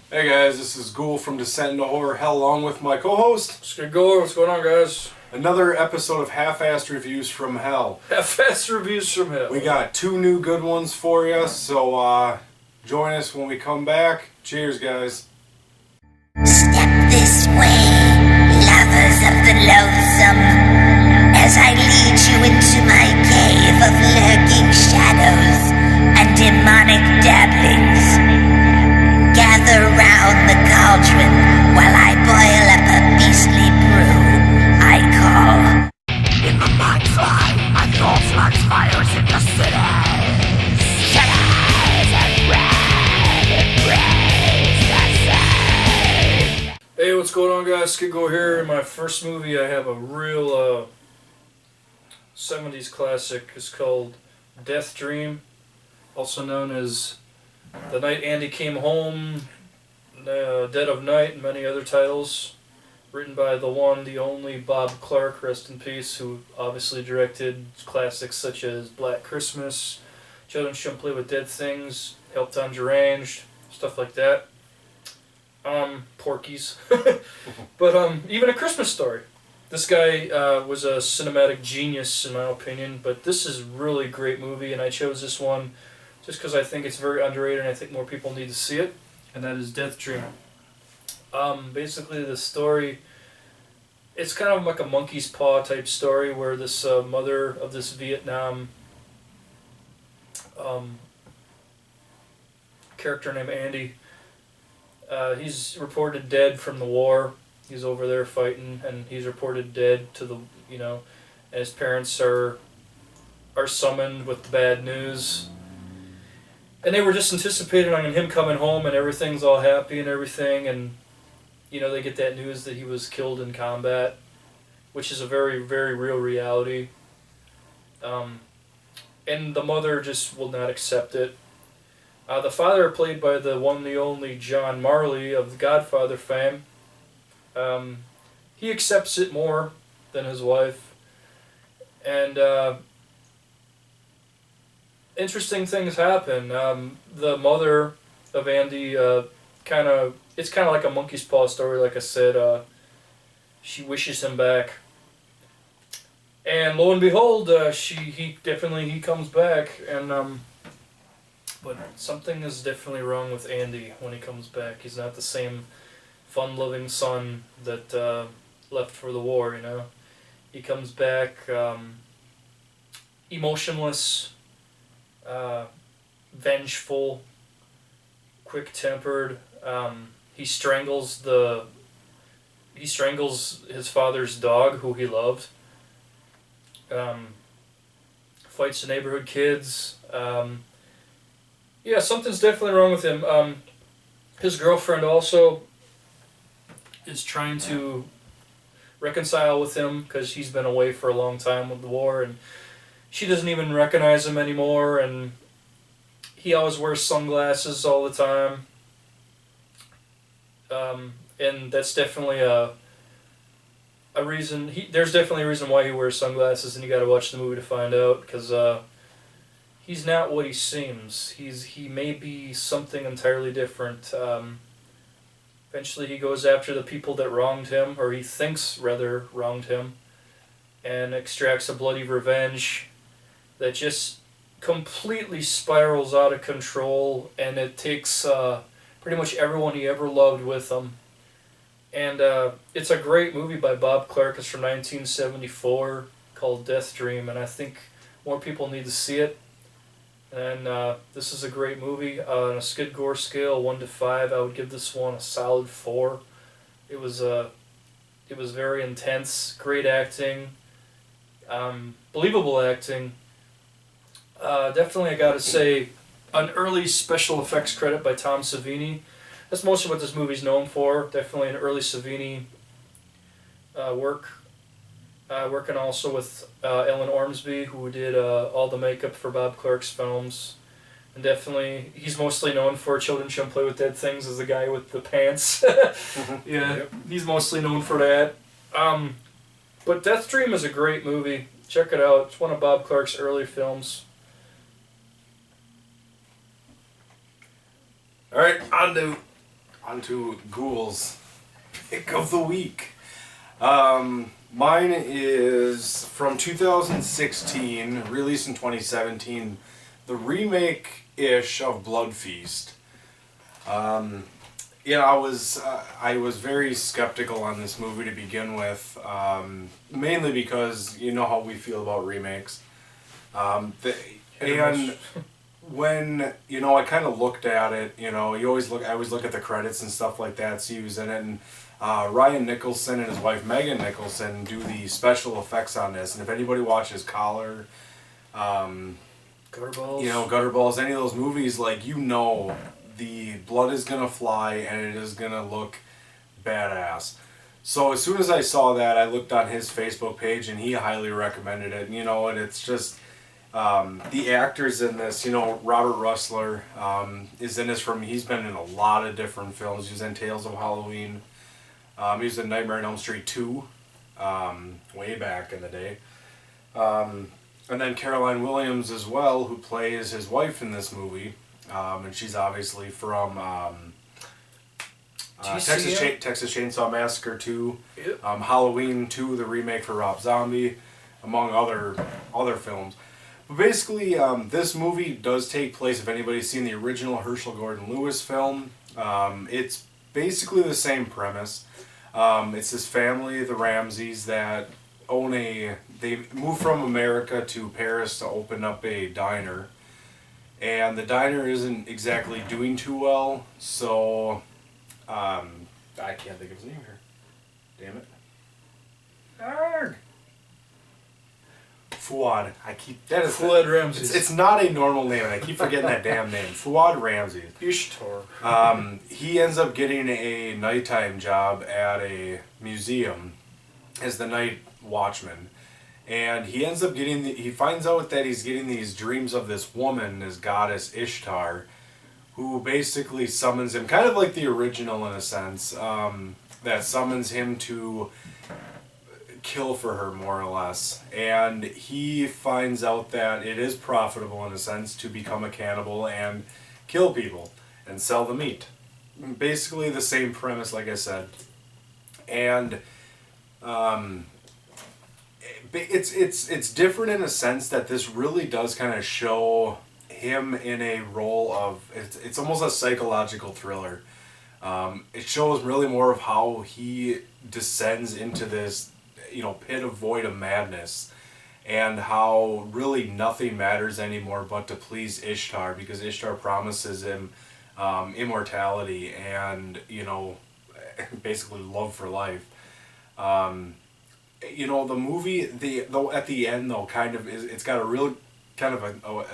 Hey guys, this is Ghoul from Descent into Horror Hell along with my co-host. Skidgore, what's going on, guys? Another episode of Half-Assed Reviews from Hell. Half-assed reviews from hell. We got two new good ones for you, so join us when we come back. Cheers, guys. Step this way, lovers of the loathsome, as I lead you into my cave of lurking shadows and demonic dabblings. Gather round the cauldron while I boil up a beastly brew I call. In the mind's eye, my thoughts launch fires in the cities. Shadows and red embrace the same. Hey, what's going on, guys? Skidgore here. In my first movie, I have a real 70s classic. It's called Deathdream, also known as The Night Andy Came Home, Dead of Night, and many other titles. Written by the one, the only Bob Clark, rest in peace, who obviously directed classics such as Black Christmas, Children Shouldn't Play with Dead Things, Helped on Deranged, stuff like that. Porky's. But even A Christmas Story. This guy was a cinematic genius, in my opinion, but this is a really great movie, and I chose this one just because I think it's very underrated and I think more people need to see it, and that is Deathdream. Basically, the story, it's kind of like a monkey's paw type story where this mother of this Vietnam character named Andy, he's reported dead from the war. He's over there fighting, and he's reported dead to the, and his parents are summoned with the bad news. And they were just anticipating on him coming home, and everything's all happy and everything, and they get that news that he was killed in combat, which is a very, very real reality. And the mother just will not accept it. The father, played by the one, the only John Marley of the Godfather fame, he accepts it more than his wife. And interesting things happen. The mother of Andy it's kind of like a monkey's paw story, like I said. She wishes him back, and lo and behold, he comes back, and but something is definitely wrong with Andy when he comes back. He's not the same fun-loving son that left for the war. He comes back emotionless, vengeful, quick-tempered. He strangles his father's dog, who he loved. Fights the neighborhood kids. Something's definitely wrong with him. His girlfriend also is trying to reconcile with him because he's been away for a long time with the war, and she doesn't even recognize him anymore, and he always wears sunglasses all the time. And that's definitely a reason. There's definitely a reason why he wears sunglasses, and you got to watch the movie to find out, because he's not what he seems. He may be something entirely different. Eventually, he goes after the people that wronged him, or he thinks rather wronged him, and extracts a bloody revenge that just completely spirals out of control, and it takes pretty much everyone he ever loved with him. And it's a great movie by Bob Clark. It's from 1974, called Deathdream, and I think more people need to see it. And this is a great movie. On a Skidgore scale, 1 to 5, I would give this one a solid 4. It was very intense, great acting, believable acting. Definitely, I gotta say, an early special effects credit by Tom Savini. That's mostly what this movie's known for. Definitely an early Savini work. Working also with Ellen Ormsby, who did all the makeup for Bob Clark's films. And definitely, he's mostly known for Children Shouldn't Play with Dead Things as the guy with the pants. He's mostly known for that. But Deathdream is a great movie. Check it out. It's one of Bob Clark's early films. Alright, on to On to Ghoul's pick of the week. Mine is from 2016, released in 2017, the remake-ish of Blood Feast. I was very skeptical on this movie to begin with, mainly because you know how we feel about remakes. When I kind of looked at it, I always look at the credits and stuff like that, see who's in it, and Ryan Nicholson and his wife Megan Nicholson do the special effects on this. And if anybody watches Collar, Gutterballs, any of those movies, the blood is gonna fly and it is gonna look badass. So as soon as I saw that, I looked on his Facebook page and he highly recommended it. And it's just the actors in this. Robert Russler is in this he's been in a lot of different films. He was in Tales of Halloween. He was in Nightmare on Elm Street 2, way back in the day. And then Caroline Williams as well, who plays his wife in this movie. And she's obviously from Texas Chainsaw Massacre 2, Yep. Halloween 2, the remake for Rob Zombie, among other films. But basically, this movie does take place, if anybody's seen the original Herschel Gordon Lewis film, it's basically the same premise. It's this family, the Ramseys, that they moved from America to Paris to open up a diner. And the diner isn't exactly doing too well, so I can't think of his name here. Damn it. Arrgh. Fuad. Fuad Ramses. It's not a normal name, and I keep forgetting that damn name. Fuad Ramses. Ishtar. He ends up getting a nighttime job at a museum as the night watchman. And he ends up he finds out that he's getting these dreams of this woman, this goddess Ishtar, who basically summons him, kind of like the original in a sense, that summons him to kill for her, more or less. And he finds out that it is profitable in a sense to become a cannibal and kill people and sell the meat. Basically the same premise, like I said. And it's different in a sense that this really does kind of show him in a role of it's almost a psychological thriller. It shows really more of how he descends into this pit of void of madness, and how really nothing matters anymore but to please Ishtar, because Ishtar promises him immortality and basically love for life. The movie, at the end though, kind of it's got a real kind of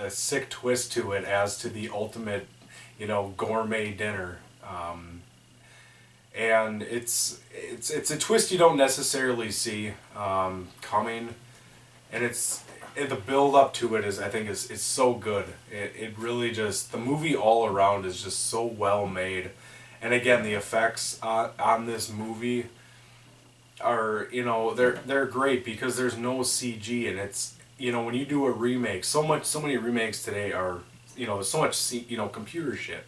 a sick twist to it as to the ultimate, gourmet dinner. And it's a twist you don't necessarily see coming, and the build up to it is so good. It really just, the movie all around is just so well made, and again the effects on this movie are they're great because there's no CG, and it's when you do a remake, so many remakes today are so much computer shit.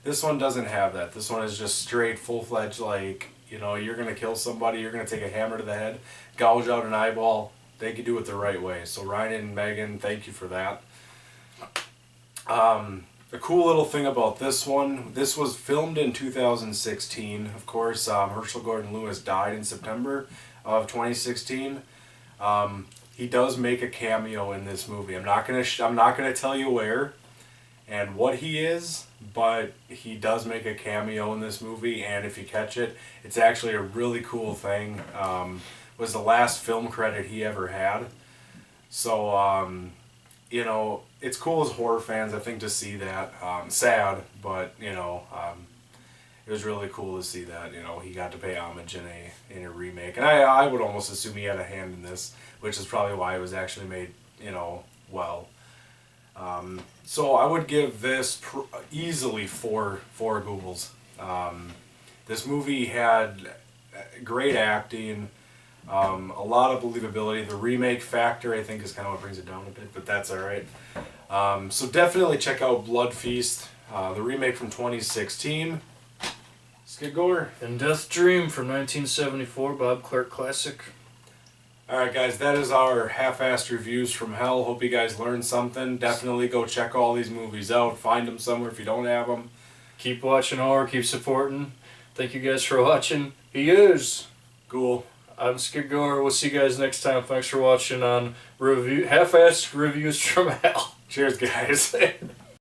This one doesn't have that. This one is just straight full-fledged, you're gonna kill somebody, you're gonna take a hammer to the head, gouge out an eyeball. They could do it the right way. So Ryan and Megan, thank you for that. The cool little thing about this one, this was filmed in 2016. Of course, Herschel Gordon Lewis died in September of 2016. He does make a cameo in this movie. I'm not gonna tell you where and what he is, but he does make a cameo in this movie, and if you catch it, it's actually a really cool thing. Was the last film credit he ever had. So, it's cool as horror fans, I think, to see that. Sad, but, it was really cool to see that, he got to pay homage in a remake. And I would almost assume he had a hand in this, which is probably why it was actually made, well. So I would give this easily four Googles. This movie had great acting, a lot of believability. The remake factor, I think, is kind of what brings it down a bit, but that's alright. So definitely check out Blood Feast, the remake from 2016. Skidgore. And Deathdream from 1974, Bob Clark classic. Alright guys, that is our half-assed reviews from hell. Hope you guys learned something. Definitely go check all these movies out. Find them somewhere if you don't have them. Keep watching horror, keep supporting. Thank you guys for watching. He is Ghoul. I'm Skidgore. We'll see you guys next time. Thanks for watching on half-assed reviews from hell. Cheers guys.